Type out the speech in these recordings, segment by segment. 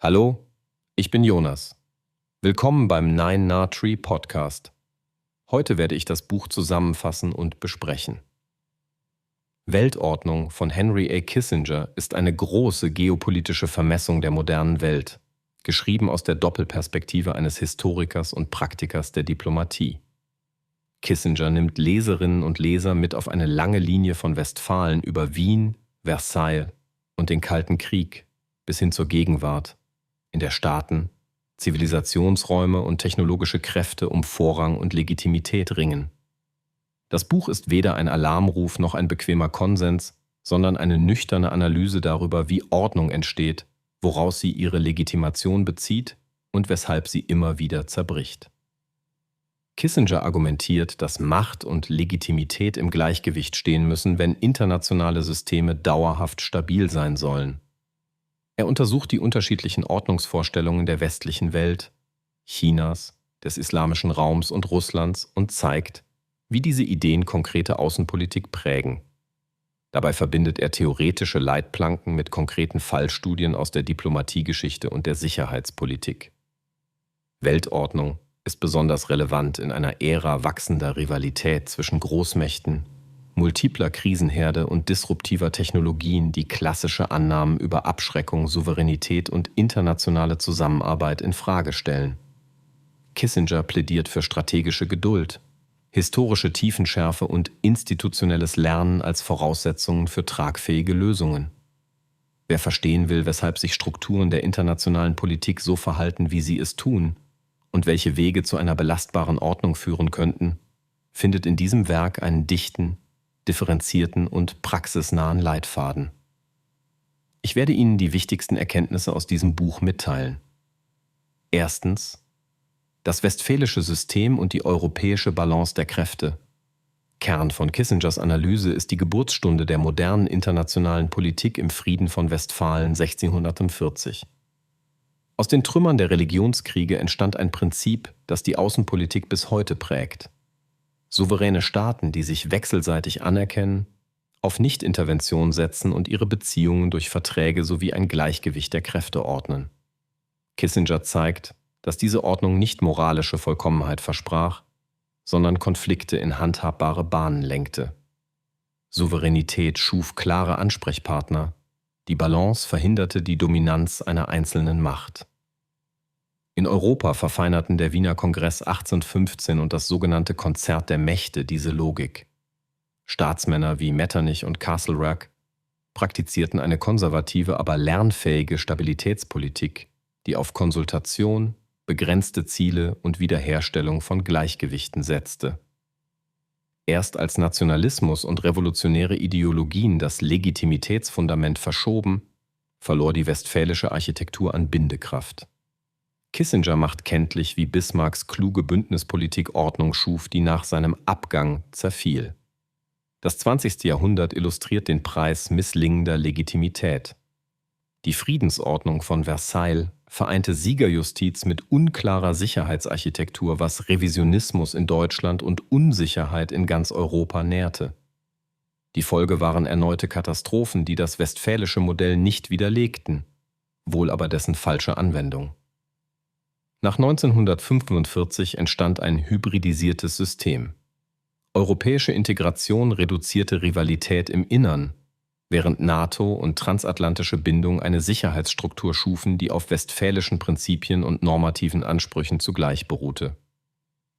Hallo, ich bin Jonas. Willkommen beim Nine Na Tree Podcast. Heute werde ich das Buch zusammenfassen und besprechen. Weltordnung von Henry A. Kissinger ist eine große geopolitische Vermessung der modernen Welt, geschrieben aus der Doppelperspektive eines Historikers und Praktikers der Diplomatie. Kissinger nimmt Leserinnen und Leser mit auf eine lange Linie von Westfalen über Wien, Versailles und den Kalten Krieg bis hin zur Gegenwart, in der Staaten, Zivilisationsräume und technologische Kräfte um Vorrang und Legitimität ringen. Das Buch ist weder ein Alarmruf noch ein bequemer Konsens, sondern eine nüchterne Analyse darüber, wie Ordnung entsteht, woraus sie ihre Legitimation bezieht und weshalb sie immer wieder zerbricht. Kissinger argumentiert, dass Macht und Legitimität im Gleichgewicht stehen müssen, wenn internationale Systeme dauerhaft stabil sein sollen. Er untersucht die unterschiedlichen Ordnungsvorstellungen der westlichen Welt, Chinas, des islamischen Raums und Russlands und zeigt, wie diese Ideen konkrete Außenpolitik prägen. Dabei verbindet er theoretische Leitplanken mit konkreten Fallstudien aus der Diplomatiegeschichte und der Sicherheitspolitik. Weltordnung ist besonders relevant in einer Ära wachsender Rivalität zwischen Großmächten, multipler Krisenherde und disruptiver Technologien, die klassische Annahmen über Abschreckung, Souveränität und internationale Zusammenarbeit in Frage stellen. Kissinger plädiert für strategische Geduld, historische Tiefenschärfe und institutionelles Lernen als Voraussetzungen für tragfähige Lösungen. Wer verstehen will, weshalb sich Strukturen der internationalen Politik so verhalten, wie sie es tun, und welche Wege zu einer belastbaren Ordnung führen könnten, findet in diesem Werk einen dichten, differenzierten und praxisnahen Leitfaden. Ich werde Ihnen die wichtigsten Erkenntnisse aus diesem Buch mitteilen. Erstens: Das westfälische System und die europäische Balance der Kräfte. Kern von Kissingers Analyse ist die Geburtsstunde der modernen internationalen Politik im Frieden von Westfalen 1640. Aus den Trümmern der Religionskriege entstand ein Prinzip, das die Außenpolitik bis heute prägt. Souveräne Staaten, die sich wechselseitig anerkennen, auf Nichtintervention setzen und ihre Beziehungen durch Verträge sowie ein Gleichgewicht der Kräfte ordnen. Kissinger zeigt, dass diese Ordnung nicht moralische Vollkommenheit versprach, sondern Konflikte in handhabbare Bahnen lenkte. Souveränität schuf klare Ansprechpartner, die Balance verhinderte die Dominanz einer einzelnen Macht. In Europa verfeinerten der Wiener Kongress 1815 und das sogenannte Konzert der Mächte diese Logik. Staatsmänner wie Metternich und Castlereagh praktizierten eine konservative, aber lernfähige Stabilitätspolitik, die auf Konsultation, begrenzte Ziele und Wiederherstellung von Gleichgewichten setzte. Erst als Nationalismus und revolutionäre Ideologien das Legitimitätsfundament verschoben, verlor die westfälische Architektur an Bindekraft. Kissinger macht kenntlich, wie Bismarcks kluge Bündnispolitik Ordnung schuf, die nach seinem Abgang zerfiel. Das 20. Jahrhundert illustriert den Preis misslingender Legitimität. Die Friedensordnung von Versailles vereinte Siegerjustiz mit unklarer Sicherheitsarchitektur, was Revisionismus in Deutschland und Unsicherheit in ganz Europa nährte. Die Folge waren erneute Katastrophen, die das westfälische Modell nicht widerlegten, wohl aber dessen falsche Anwendung. Nach 1945 entstand ein hybridisiertes System. Europäische Integration reduzierte Rivalität im Innern, während NATO und transatlantische Bindung eine Sicherheitsstruktur schufen, die auf westfälischen Prinzipien und normativen Ansprüchen zugleich beruhte.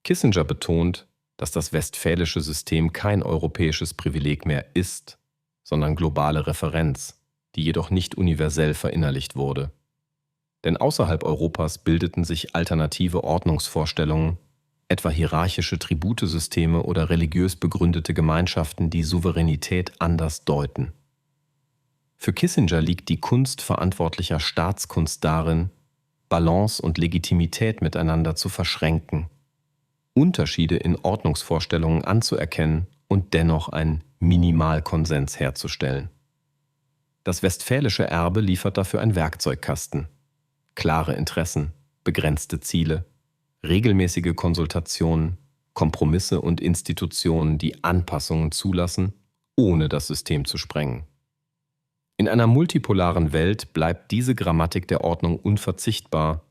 Kissinger betont, dass das westfälische System kein europäisches Privileg mehr ist, sondern globale Referenz, die jedoch nicht universell verinnerlicht wurde. Denn außerhalb Europas bildeten sich alternative Ordnungsvorstellungen, etwa hierarchische Tributesysteme oder religiös begründete Gemeinschaften, die Souveränität anders deuten. Für Kissinger liegt die Kunst verantwortlicher Staatskunst darin, Balance und Legitimität miteinander zu verschränken, Unterschiede in Ordnungsvorstellungen anzuerkennen und dennoch einen Minimalkonsens herzustellen. Das westfälische Erbe liefert dafür einen Werkzeugkasten: klare Interessen, begrenzte Ziele, regelmäßige Konsultationen, Kompromisse und Institutionen, die Anpassungen zulassen, ohne das System zu sprengen. In einer multipolaren Welt bleibt diese Grammatik der Ordnung unverzichtbar,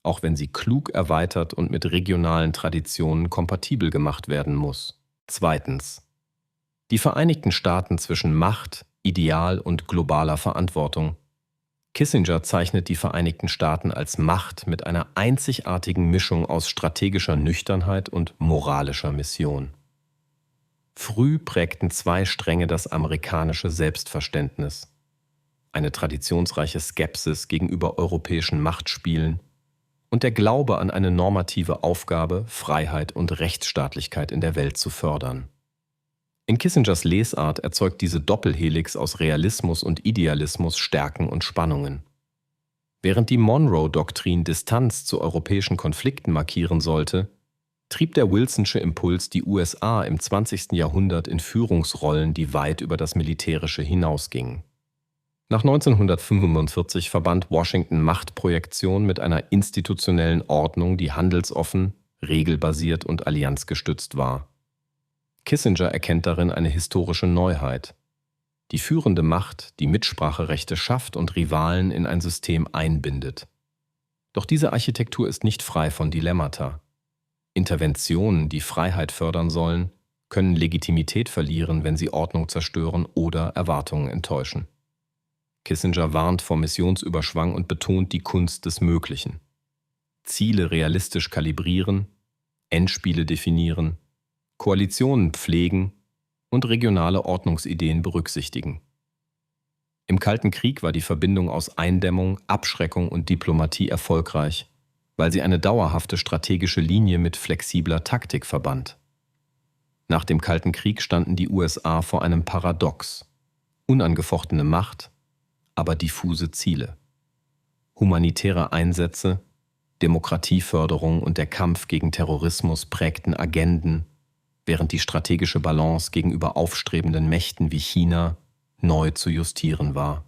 auch wenn sie klug erweitert und mit regionalen Traditionen kompatibel gemacht werden muss. Zweitens. Die Vereinigten Staaten zwischen Macht, Ideal und globaler Verantwortung. Kissinger zeichnet die Vereinigten Staaten als Macht mit einer einzigartigen Mischung aus strategischer Nüchternheit und moralischer Mission. Früh prägten zwei Stränge das amerikanische Selbstverständnis. Eine traditionsreiche Skepsis gegenüber europäischen Machtspielen und der Glaube an eine normative Aufgabe, Freiheit und Rechtsstaatlichkeit in der Welt zu fördern. In Kissingers Lesart erzeugt diese Doppelhelix aus Realismus und Idealismus Stärken und Spannungen. Während die Monroe-Doktrin Distanz zu europäischen Konflikten markieren sollte, trieb der Wilsonsche Impuls die USA im 20. Jahrhundert in Führungsrollen, die weit über das Militärische hinausgingen. Nach 1945 verband Washington Machtprojektion mit einer institutionellen Ordnung, die handelsoffen, regelbasiert und allianzgestützt war. Kissinger erkennt darin eine historische Neuheit. Die führende Macht, die Mitspracherechte schafft und Rivalen in ein System einbindet. Doch diese Architektur ist nicht frei von Dilemmata. Interventionen, die Freiheit fördern sollen, können Legitimität verlieren, wenn sie Ordnung zerstören oder Erwartungen enttäuschen. Kissinger warnt vor Missionsüberschwang und betont die Kunst des Möglichen. Ziele realistisch kalibrieren, Endspiele definieren, Koalitionen pflegen und regionale Ordnungsideen berücksichtigen. Im Kalten Krieg war die Verbindung aus Eindämmung, Abschreckung und Diplomatie erfolgreich, weil sie eine dauerhafte strategische Linie mit flexibler Taktik verband. Nach dem Kalten Krieg standen die USA vor einem Paradox: unangefochtene Macht, aber diffuse Ziele. Humanitäre Einsätze, Demokratieförderung und der Kampf gegen Terrorismus prägten Agenden, während die strategische Balance gegenüber aufstrebenden Mächten wie China neu zu justieren war.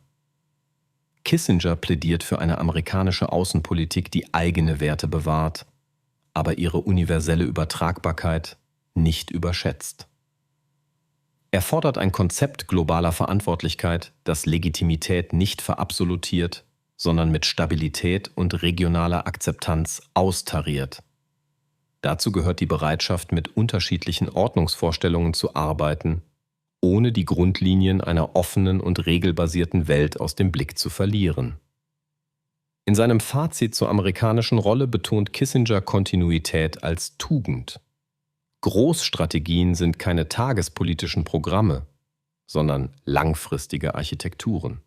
Kissinger plädiert für eine amerikanische Außenpolitik, die eigene Werte bewahrt, aber ihre universelle Übertragbarkeit nicht überschätzt. Er fordert ein Konzept globaler Verantwortlichkeit, das Legitimität nicht verabsolutiert, sondern mit Stabilität und regionaler Akzeptanz austariert. Dazu gehört die Bereitschaft, mit unterschiedlichen Ordnungsvorstellungen zu arbeiten, ohne die Grundlinien einer offenen und regelbasierten Welt aus dem Blick zu verlieren. In seinem Fazit zur amerikanischen Rolle betont Kissinger Kontinuität als Tugend. Großstrategien sind keine tagespolitischen Programme, sondern langfristige Architekturen.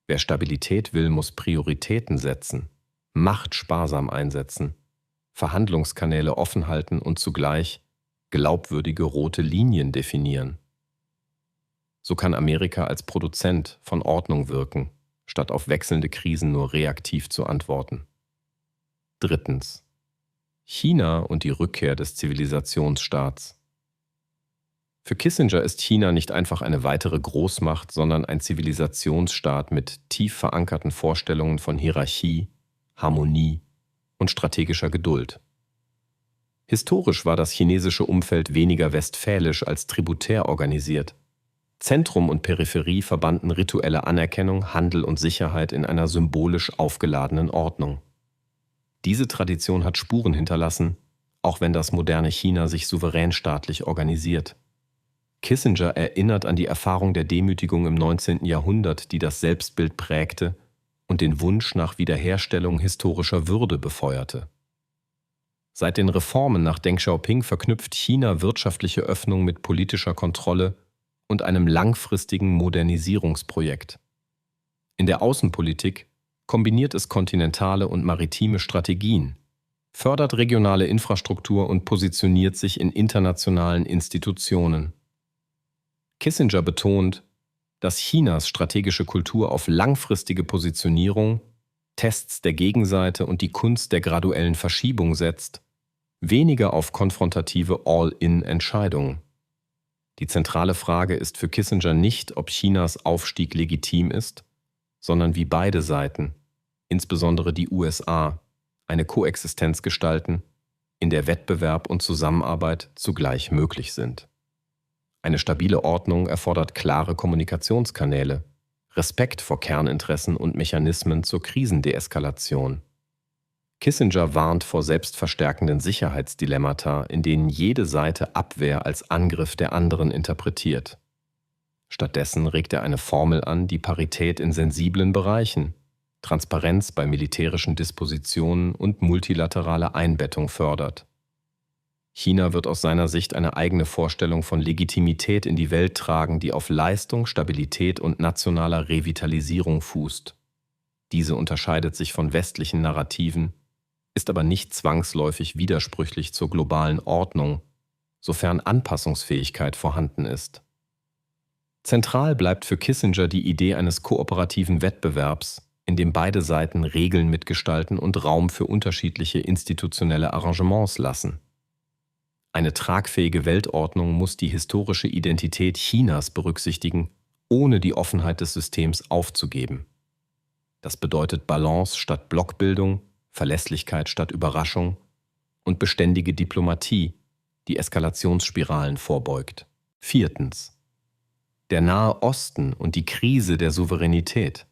Wer Stabilität will, muss Prioritäten setzen, Macht sparsam einsetzen, Verhandlungskanäle offen halten und zugleich glaubwürdige rote Linien definieren. So kann Amerika als Produzent von Ordnung wirken, statt auf wechselnde Krisen nur reaktiv zu antworten. Drittens. China und die Rückkehr des Zivilisationsstaats. Für Kissinger ist China nicht einfach eine weitere Großmacht, sondern ein Zivilisationsstaat mit tief verankerten Vorstellungen von Hierarchie, Harmonie und strategischer Geduld. Historisch war das chinesische Umfeld weniger westfälisch als tributär organisiert. Zentrum und Peripherie verbanden rituelle Anerkennung, Handel und Sicherheit in einer symbolisch aufgeladenen Ordnung. Diese Tradition hat Spuren hinterlassen, auch wenn das moderne China sich souverän staatlich organisiert. Kissinger erinnert an die Erfahrung der Demütigung im 19. Jahrhundert, die das Selbstbild prägte und den Wunsch nach Wiederherstellung historischer Würde befeuerte. Seit den Reformen nach Deng Xiaoping verknüpft China wirtschaftliche Öffnung mit politischer Kontrolle und einem langfristigen Modernisierungsprojekt. In der Außenpolitik kombiniert es kontinentale und maritime Strategien, fördert regionale Infrastruktur und positioniert sich in internationalen Institutionen. Kissinger betont, dass Chinas strategische Kultur auf langfristige Positionierung, Tests der Gegenseite und die Kunst der graduellen Verschiebung setzt, weniger auf konfrontative All-in-Entscheidungen. Die zentrale Frage ist für Kissinger nicht, ob Chinas Aufstieg legitim ist, sondern wie beide Seiten, insbesondere die USA, eine Koexistenz gestalten, in der Wettbewerb und Zusammenarbeit zugleich möglich sind. Eine stabile Ordnung erfordert klare Kommunikationskanäle, Respekt vor Kerninteressen und Mechanismen zur Krisendeeskalation. Kissinger warnt vor selbstverstärkenden Sicherheitsdilemmata, in denen jede Seite Abwehr als Angriff der anderen interpretiert. Stattdessen regt er eine Formel an, die Parität in sensiblen Bereichen, Transparenz bei militärischen Dispositionen und multilaterale Einbettung fördert. China wird aus seiner Sicht eine eigene Vorstellung von Legitimität in die Welt tragen, die auf Leistung, Stabilität und nationaler Revitalisierung fußt. Diese unterscheidet sich von westlichen Narrativen, ist aber nicht zwangsläufig widersprüchlich zur globalen Ordnung, sofern Anpassungsfähigkeit vorhanden ist. Zentral bleibt für Kissinger die Idee eines kooperativen Wettbewerbs, in dem beide Seiten Regeln mitgestalten und Raum für unterschiedliche institutionelle Arrangements lassen. Eine tragfähige Weltordnung muss die historische Identität Chinas berücksichtigen, ohne die Offenheit des Systems aufzugeben. Das bedeutet Balance statt Blockbildung, Verlässlichkeit statt Überraschung und beständige Diplomatie, die Eskalationsspiralen vorbeugt. 4. Der Nahe Osten und die Krise der Souveränität.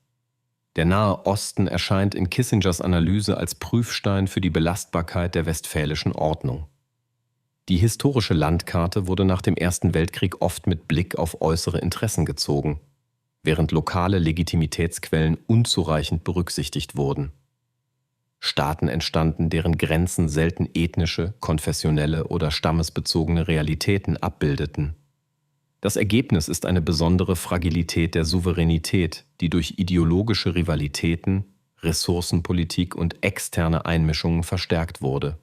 Der Nahe Osten erscheint in Kissingers Analyse als Prüfstein für die Belastbarkeit der westfälischen Ordnung. Die historische Landkarte wurde nach dem Ersten Weltkrieg oft mit Blick auf äußere Interessen gezogen, während lokale Legitimitätsquellen unzureichend berücksichtigt wurden. Staaten entstanden, deren Grenzen selten ethnische, konfessionelle oder stammesbezogene Realitäten abbildeten. Das Ergebnis ist eine besondere Fragilität der Souveränität, die durch ideologische Rivalitäten, Ressourcenpolitik und externe Einmischungen verstärkt wurde.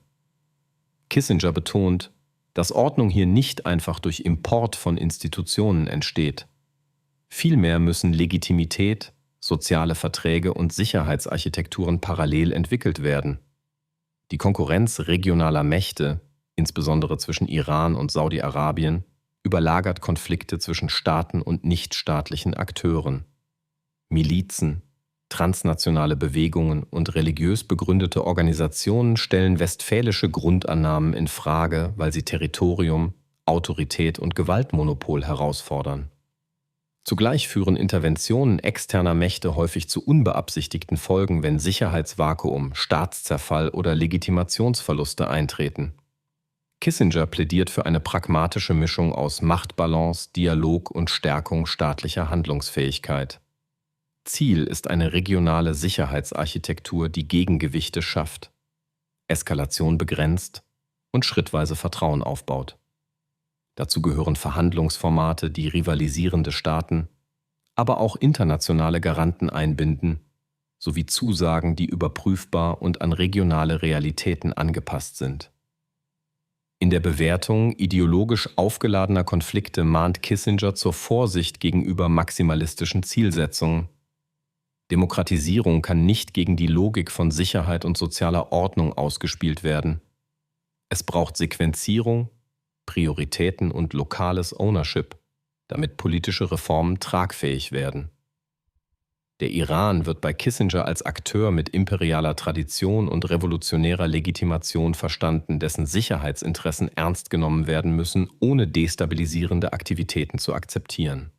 Kissinger betont, dass Ordnung hier nicht einfach durch Import von Institutionen entsteht. Vielmehr müssen Legitimität, soziale Verträge und Sicherheitsarchitekturen parallel entwickelt werden. Die Konkurrenz regionaler Mächte, insbesondere zwischen Iran und Saudi-Arabien, überlagert Konflikte zwischen Staaten und nichtstaatlichen Akteuren. Milizen, transnationale Bewegungen und religiös begründete Organisationen stellen westfälische Grundannahmen in Frage, weil sie Territorium, Autorität und Gewaltmonopol herausfordern. Zugleich führen Interventionen externer Mächte häufig zu unbeabsichtigten Folgen, wenn Sicherheitsvakuum, Staatszerfall oder Legitimationsverluste eintreten. Kissinger plädiert für eine pragmatische Mischung aus Machtbalance, Dialog und Stärkung staatlicher Handlungsfähigkeit. Ziel ist eine regionale Sicherheitsarchitektur, die Gegengewichte schafft, Eskalation begrenzt und schrittweise Vertrauen aufbaut. Dazu gehören Verhandlungsformate, die rivalisierende Staaten, aber auch internationale Garanten einbinden, sowie Zusagen, die überprüfbar und an regionale Realitäten angepasst sind. In der Bewertung ideologisch aufgeladener Konflikte mahnt Kissinger zur Vorsicht gegenüber maximalistischen Zielsetzungen. Demokratisierung kann nicht gegen die Logik von Sicherheit und sozialer Ordnung ausgespielt werden. Es braucht Sequenzierung, Prioritäten und lokales Ownership, damit politische Reformen tragfähig werden. Der Iran wird bei Kissinger als Akteur mit imperialer Tradition und revolutionärer Legitimation verstanden, dessen Sicherheitsinteressen ernst genommen werden müssen, ohne destabilisierende Aktivitäten zu akzeptieren.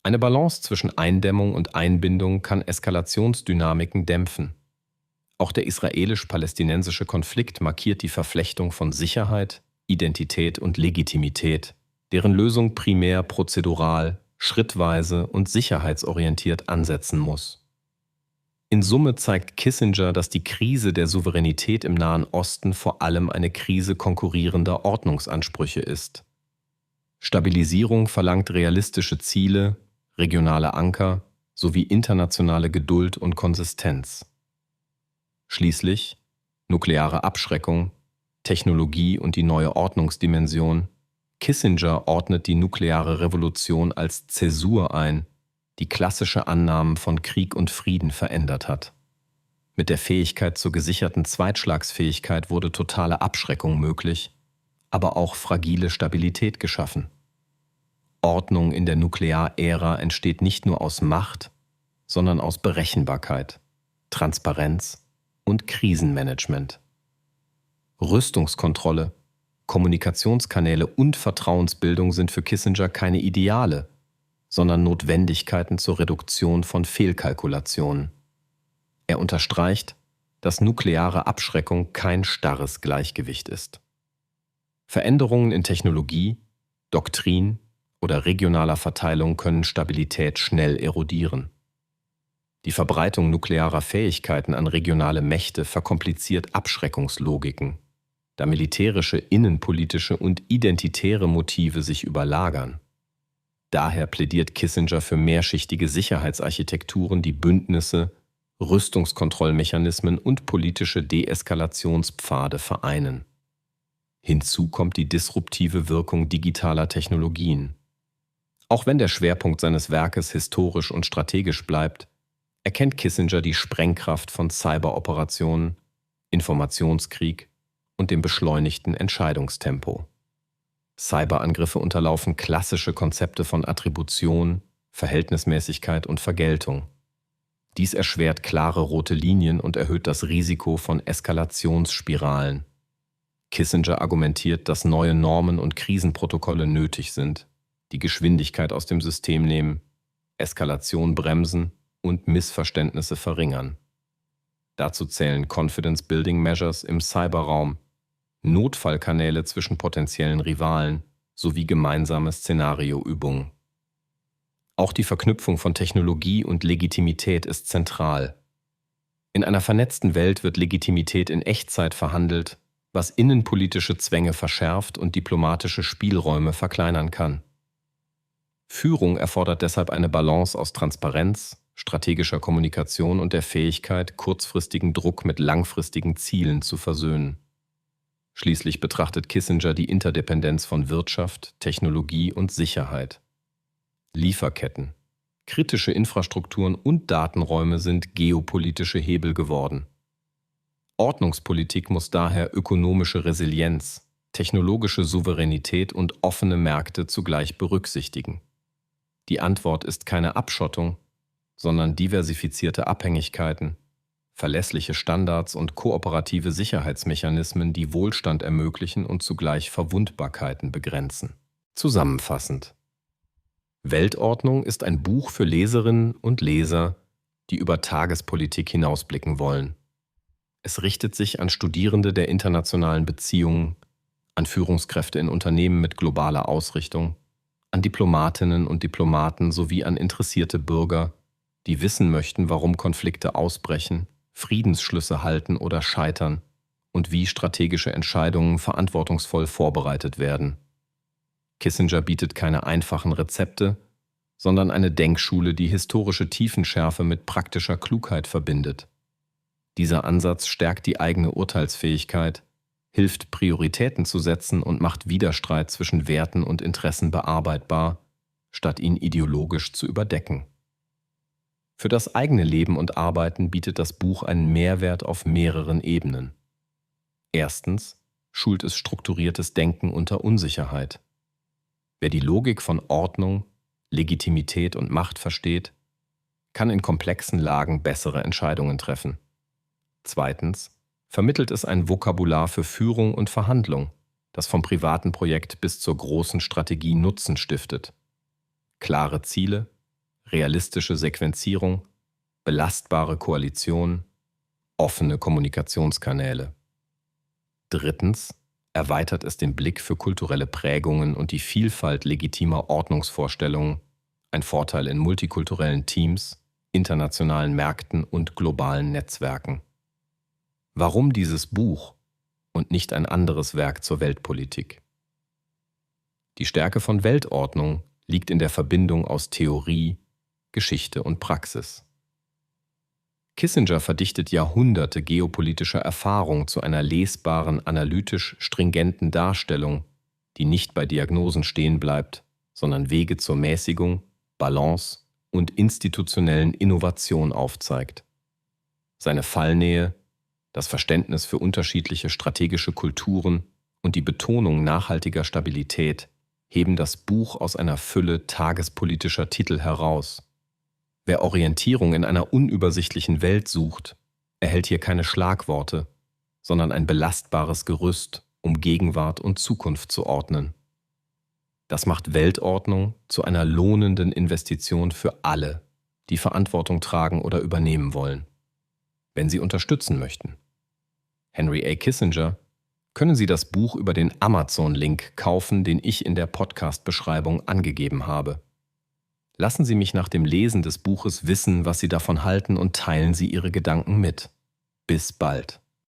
Eine Balance zwischen Eindämmung und Einbindung kann Eskalationsdynamiken dämpfen. Auch der israelisch-palästinensische Konflikt markiert die Verflechtung von Sicherheit, Identität und Legitimität, deren Lösung primär prozedural, schrittweise und sicherheitsorientiert ansetzen muss. In Summe zeigt Kissinger, dass die Krise der Souveränität im Nahen Osten vor allem eine Krise konkurrierender Ordnungsansprüche ist. Stabilisierung verlangt realistische Ziele, regionale Anker sowie internationale Geduld und Konsistenz. Schließlich nukleare Abschreckung, Technologie und die neue Ordnungsdimension. Kissinger ordnet die nukleare Revolution als Zäsur ein, die klassische Annahmen von Krieg und Frieden verändert hat. Mit der Fähigkeit zur gesicherten Zweitschlagsfähigkeit wurde totale Abschreckung möglich, aber auch fragile Stabilität geschaffen. Ordnung in der Nuklearära entsteht nicht nur aus Macht, sondern aus Berechenbarkeit, Transparenz und Krisenmanagement. Rüstungskontrolle, Kommunikationskanäle und Vertrauensbildung sind für Kissinger keine Ideale, sondern Notwendigkeiten zur Reduktion von Fehlkalkulationen. Er unterstreicht, dass nukleare Abschreckung kein starres Gleichgewicht ist. Veränderungen in Technologie, Doktrin oder regionaler Verteilung können Stabilität schnell erodieren. Die Verbreitung nuklearer Fähigkeiten an regionale Mächte verkompliziert Abschreckungslogiken, da militärische, innenpolitische und identitäre Motive sich überlagern. Daher plädiert Kissinger für mehrschichtige Sicherheitsarchitekturen, die Bündnisse, Rüstungskontrollmechanismen und politische Deeskalationspfade vereinen. Hinzu kommt die disruptive Wirkung digitaler Technologien. Auch wenn der Schwerpunkt seines Werkes historisch und strategisch bleibt, erkennt Kissinger die Sprengkraft von Cyberoperationen, Informationskrieg und dem beschleunigten Entscheidungstempo. Cyberangriffe unterlaufen klassische Konzepte von Attribution, Verhältnismäßigkeit und Vergeltung. Dies erschwert klare rote Linien und erhöht das Risiko von Eskalationsspiralen. Kissinger argumentiert, dass neue Normen und Krisenprotokolle nötig sind, die Geschwindigkeit aus dem System nehmen, Eskalation bremsen und Missverständnisse verringern. Dazu zählen Confidence-Building Measures im Cyberraum, Notfallkanäle zwischen potenziellen Rivalen sowie gemeinsame Szenarioübungen. Auch die Verknüpfung von Technologie und Legitimität ist zentral. In einer vernetzten Welt wird Legitimität in Echtzeit verhandelt, was innenpolitische Zwänge verschärft und diplomatische Spielräume verkleinern kann. Führung erfordert deshalb eine Balance aus Transparenz, strategischer Kommunikation und der Fähigkeit, kurzfristigen Druck mit langfristigen Zielen zu versöhnen. Schließlich betrachtet Kissinger die Interdependenz von Wirtschaft, Technologie und Sicherheit. Lieferketten, kritische Infrastrukturen und Datenräume sind geopolitische Hebel geworden. Ordnungspolitik muss daher ökonomische Resilienz, technologische Souveränität und offene Märkte zugleich berücksichtigen. Die Antwort ist keine Abschottung, sondern diversifizierte Abhängigkeiten, verlässliche Standards und kooperative Sicherheitsmechanismen, die Wohlstand ermöglichen und zugleich Verwundbarkeiten begrenzen. Zusammenfassend: Weltordnung ist ein Buch für Leserinnen und Leser, die über Tagespolitik hinausblicken wollen. Es richtet sich an Studierende der internationalen Beziehungen, an Führungskräfte in Unternehmen mit globaler Ausrichtung, an Diplomatinnen und Diplomaten sowie an interessierte Bürger, die wissen möchten, warum Konflikte ausbrechen, Friedensschlüsse halten oder scheitern und wie strategische Entscheidungen verantwortungsvoll vorbereitet werden. Kissinger bietet keine einfachen Rezepte, sondern eine Denkschule, die historische Tiefenschärfe mit praktischer Klugheit verbindet. Dieser Ansatz stärkt die eigene Urteilsfähigkeit, hilft Prioritäten zu setzen und macht Widerstreit zwischen Werten und Interessen bearbeitbar, statt ihn ideologisch zu überdecken. Für das eigene Leben und Arbeiten bietet das Buch einen Mehrwert auf mehreren Ebenen. Erstens schult es strukturiertes Denken unter Unsicherheit. Wer die Logik von Ordnung, Legitimität und Macht versteht, kann in komplexen Lagen bessere Entscheidungen treffen. Zweitens vermittelt es ein Vokabular für Führung und Verhandlung, das vom privaten Projekt bis zur großen Strategie Nutzen stiftet. Klare Ziele, realistische Sequenzierung, belastbare Koalition, offene Kommunikationskanäle. Drittens erweitert es den Blick für kulturelle Prägungen und die Vielfalt legitimer Ordnungsvorstellungen, ein Vorteil in multikulturellen Teams, internationalen Märkten und globalen Netzwerken. Warum dieses Buch und nicht ein anderes Werk zur Weltpolitik? Die Stärke von Weltordnung liegt in der Verbindung aus Theorie, Geschichte und Praxis. Kissinger verdichtet Jahrhunderte geopolitischer Erfahrung zu einer lesbaren, analytisch stringenten Darstellung, die nicht bei Diagnosen stehen bleibt, sondern Wege zur Mäßigung, Balance und institutionellen Innovation aufzeigt. Seine Fallnähe, das Verständnis für unterschiedliche strategische Kulturen und die Betonung nachhaltiger Stabilität heben das Buch aus einer Fülle tagespolitischer Titel heraus. Wer Orientierung in einer unübersichtlichen Welt sucht, erhält hier keine Schlagworte, sondern ein belastbares Gerüst, um Gegenwart und Zukunft zu ordnen. Das macht Weltordnung zu einer lohnenden Investition für alle, die Verantwortung tragen oder übernehmen wollen, wenn Sie unterstützen möchten. Henry A. Kissinger, können Sie das Buch über den Amazon-Link kaufen, den ich in der Podcast-Beschreibung angegeben habe. Lassen Sie mich nach dem Lesen des Buches wissen, was Sie davon halten, und teilen Sie Ihre Gedanken mit. Bis bald.